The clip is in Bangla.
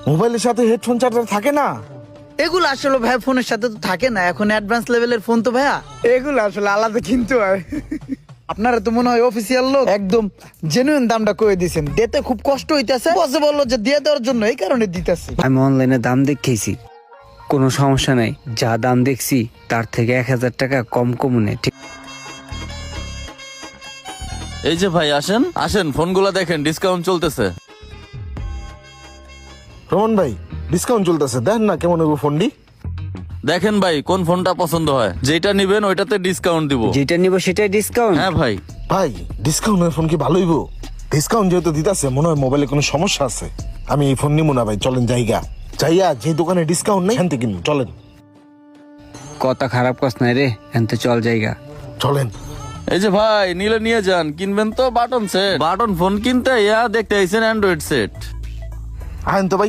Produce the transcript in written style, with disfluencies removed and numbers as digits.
মোবাইলের সাথে হেডফোন চার্জার থাকে না? এগুলো আসলে ভাই ফোনের সাথে তো থাকে না, এখন অ্যাডভান্স লেভেলের ফোন তো ভাইয়া, এগুলো আসলে আলাদা কিনতে হয়। আপনারা তো মনে হয় অফিসিয়াল লোক, একদম জেনুইন দামটা কয়ে দিয়েছেন, দিতে খুব কষ্ট হইতেছে, বসে বললো যে দিয়ে দেওয়ার জন্য, এই কারণে দিতেছি। আমি অনলাইনে দাম দেখেছি, কোনো সমস্যা নাই, যা দাম দেখছি তার থেকে 1000 টাকা কম কমনে। ঠিক এই যে ভাই আসেন আসেন, ফোনগুলো দেখেন, ডিসকাউন্ট চলতেছে। রোহন ভাই, ডিসকাউন্ট চলতেছে, দেন না কেমন হইব ফোনটি। দেখেন ভাই কোন ফোনটা পছন্দ হয়, যেটা নিবেন ওইটাতে ডিসকাউন্ট দিব। যেটা নিব সেটাই ডিসকাউন্ট। হ্যাঁ ভাই। ভাই ডিসকাউন্টের ফোন কি ভালো হইব? ডিসকাউন্ট যেহেতু দিতেছে, মনে হয় মোবাইলে কোনো সমস্যা আছে। আমি এই ফোন নিবো না ভাই, চলেন জায়গা যাইয়া যে দোকানে ডিসকাউন্ট নেই হ্যান্তে কিনুন, চলেন। কথা খারাপ কস নাই রে, এনতে চল জায়গা। চলেন। এই যে ভাই নিলে নিয়ে যান, কিনবেন তো বাটন সেট, বাটন ফোন কিনতে ইয়া দেখতে আইছেন অ্যান্ড্রয়েড সেট। আইন তো ভাই।